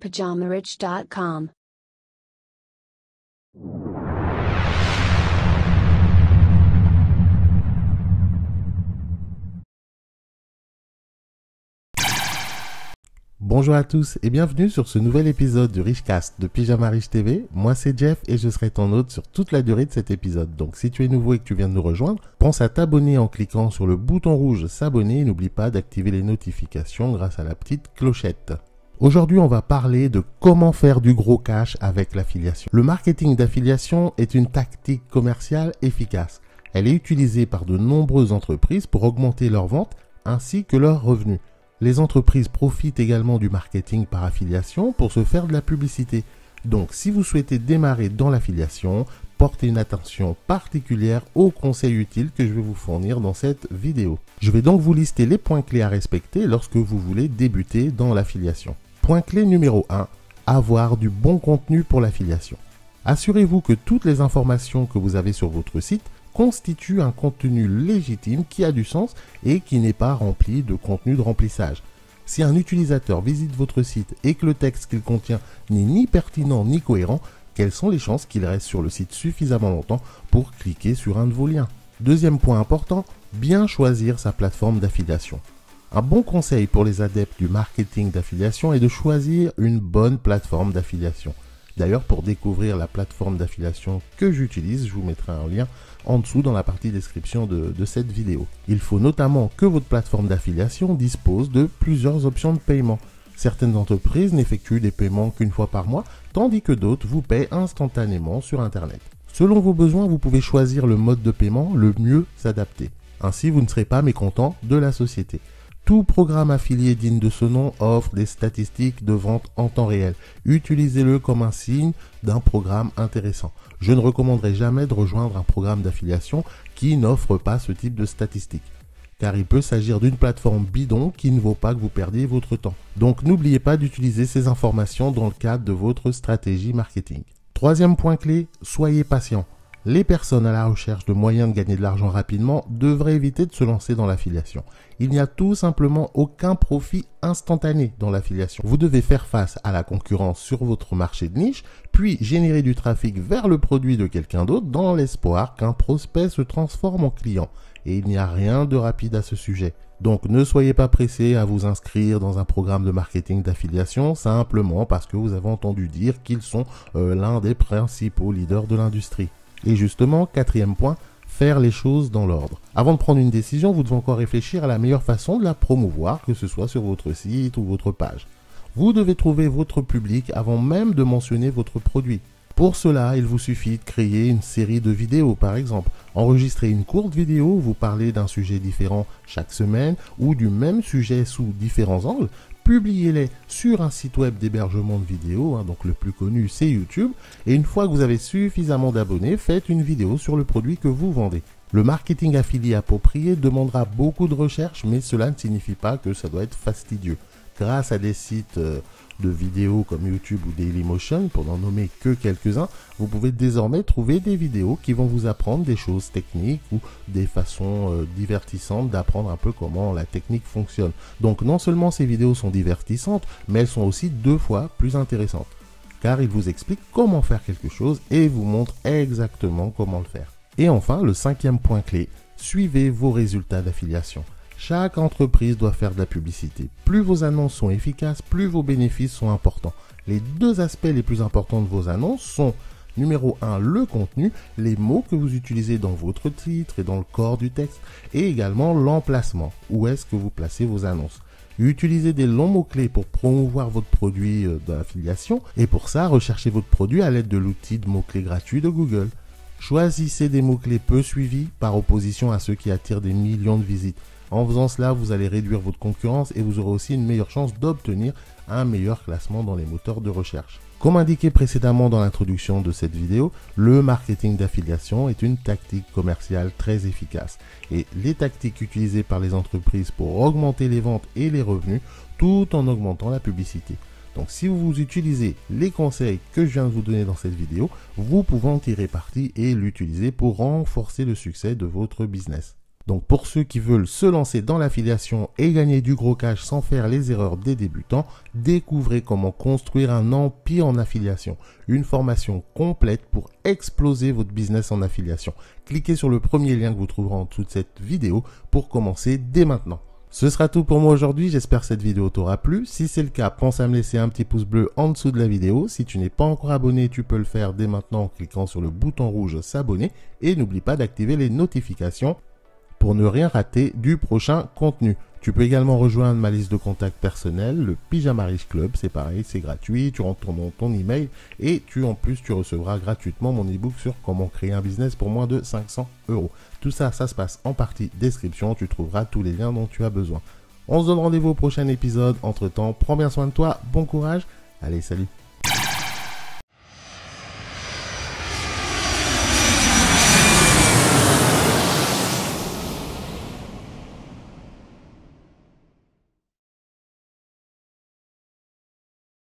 PajamaRich.com. Bonjour à tous et bienvenue sur ce nouvel épisode du Richcast de Pyjama Rich TV. Moi c'est Jeff et je serai ton hôte sur toute la durée de cet épisode. Donc si tu es nouveau et que tu viens de nous rejoindre, pense à t'abonner en cliquant sur le bouton rouge s'abonner et n'oublie pas d'activer les notifications grâce à la petite clochette. Aujourd'hui, on va parler de comment faire du gros cash avec l'affiliation. Le marketing d'affiliation est une tactique commerciale efficace. Elle est utilisée par de nombreuses entreprises pour augmenter leurs ventes ainsi que leurs revenus. Les entreprises profitent également du marketing par affiliation pour se faire de la publicité. Donc, si vous souhaitez démarrer dans l'affiliation, portez une attention particulière aux conseils utiles que je vais vous fournir dans cette vidéo. Je vais donc vous lister les points clés à respecter lorsque vous voulez débuter dans l'affiliation. Point clé numéro 1, avoir du bon contenu pour l'affiliation. Assurez-vous que toutes les informations que vous avez sur votre site constituent un contenu légitime qui a du sens et qui n'est pas rempli de contenu de remplissage. Si un utilisateur visite votre site et que le texte qu'il contient n'est ni pertinent ni cohérent, quelles sont les chances qu'il reste sur le site suffisamment longtemps pour cliquer sur un de vos liens? Deuxième point important, bien choisir sa plateforme d'affiliation. Un bon conseil pour les adeptes du marketing d'affiliation est de choisir une bonne plateforme d'affiliation. D'ailleurs, pour découvrir la plateforme d'affiliation que j'utilise, je vous mettrai un lien en dessous dans la partie description de cette vidéo. Il faut notamment que votre plateforme d'affiliation dispose de plusieurs options de paiement. Certaines entreprises n'effectuent des paiements qu'une fois par mois, tandis que d'autres vous paient instantanément sur Internet. Selon vos besoins, vous pouvez choisir le mode de paiement le mieux s'adapter. Ainsi, vous ne serez pas mécontent de la société. Tout programme affilié digne de ce nom offre des statistiques de vente en temps réel. Utilisez-le comme un signe d'un programme intéressant. Je ne recommanderais jamais de rejoindre un programme d'affiliation qui n'offre pas ce type de statistiques, car il peut s'agir d'une plateforme bidon qui ne vaut pas que vous perdiez votre temps. Donc n'oubliez pas d'utiliser ces informations dans le cadre de votre stratégie marketing. Troisième point clé, soyez patient. Les personnes à la recherche de moyens de gagner de l'argent rapidement devraient éviter de se lancer dans l'affiliation. Il n'y a tout simplement aucun profit instantané dans l'affiliation. Vous devez faire face à la concurrence sur votre marché de niche, puis générer du trafic vers le produit de quelqu'un d'autre dans l'espoir qu'un prospect se transforme en client. Et il n'y a rien de rapide à ce sujet. Donc ne soyez pas pressé à vous inscrire dans un programme de marketing d'affiliation simplement parce que vous avez entendu dire qu'ils sont l'un des principaux leaders de l'industrie. Et justement, quatrième point, faire les choses dans l'ordre. Avant de prendre une décision, vous devez encore réfléchir à la meilleure façon de la promouvoir, que ce soit sur votre site ou votre page. Vous devez trouver votre public avant même de mentionner votre produit. Pour cela, il vous suffit de créer une série de vidéos, par exemple. Enregistrer une courte vidéo où vous parlez d'un sujet différent chaque semaine ou du même sujet sous différents angles. Publiez-les sur un site web d'hébergement de vidéos, donc le plus connu c'est YouTube, et une fois que vous avez suffisamment d'abonnés, faites une vidéo sur le produit que vous vendez. Le marketing affilié approprié demandera beaucoup de recherche, mais cela ne signifie pas que ça doit être fastidieux. Grâce à des sites de vidéos comme YouTube ou Dailymotion, pour n'en nommer que quelques-uns, vous pouvez désormais trouver des vidéos qui vont vous apprendre des choses techniques ou des façons divertissantes d'apprendre un peu comment la technique fonctionne. Donc non seulement ces vidéos sont divertissantes, mais elles sont aussi 2 fois plus intéressantes, car ils vous expliquent comment faire quelque chose et vous montrent exactement comment le faire. Et enfin, le 5e point clé, suivez vos résultats d'affiliation. Chaque entreprise doit faire de la publicité. Plus vos annonces sont efficaces, plus vos bénéfices sont importants. Les 2 aspects les plus importants de vos annonces sont, numéro 1, le contenu, les mots que vous utilisez dans votre titre et dans le corps du texte, et également l'emplacement, où est-ce que vous placez vos annonces. Utilisez des longs mots-clés pour promouvoir votre produit d'affiliation, et pour ça, recherchez votre produit à l'aide de l'outil de mots-clés gratuit de Google. Choisissez des mots-clés peu suivis par opposition à ceux qui attirent des millions de visites. En faisant cela, vous allez réduire votre concurrence et vous aurez aussi une meilleure chance d'obtenir un meilleur classement dans les moteurs de recherche. Comme indiqué précédemment dans l'introduction de cette vidéo, le marketing d'affiliation est une tactique commerciale très efficace. Et les tactiques utilisées par les entreprises pour augmenter les ventes et les revenus tout en augmentant la publicité. Donc si vous utilisez les conseils que je viens de vous donner dans cette vidéo, vous pouvez en tirer parti et l'utiliser pour renforcer le succès de votre business. Donc pour ceux qui veulent se lancer dans l'affiliation et gagner du gros cash sans faire les erreurs des débutants, découvrez comment construire un empire en affiliation. Une formation complète pour exploser votre business en affiliation. Cliquez sur le premier lien que vous trouverez en dessous de cette vidéo pour commencer dès maintenant. Ce sera tout pour moi aujourd'hui, j'espère que cette vidéo t'aura plu. Si c'est le cas, pense à me laisser un petit pouce bleu en dessous de la vidéo. Si tu n'es pas encore abonné, tu peux le faire dès maintenant en cliquant sur le bouton rouge s'abonner. Et n'oublie pas d'activer les notifications pour ne rien rater du prochain contenu. Tu peux également rejoindre ma liste de contacts personnels, le Pyjama Riche Club, c'est pareil, c'est gratuit, tu rentres ton email et en plus tu recevras gratuitement mon ebook sur comment créer un business pour moins de 500 €. Tout ça, ça se passe en partie description, tu trouveras tous les liens dont tu as besoin. On se donne rendez-vous au prochain épisode, entre temps, prends bien soin de toi, bon courage, allez salut.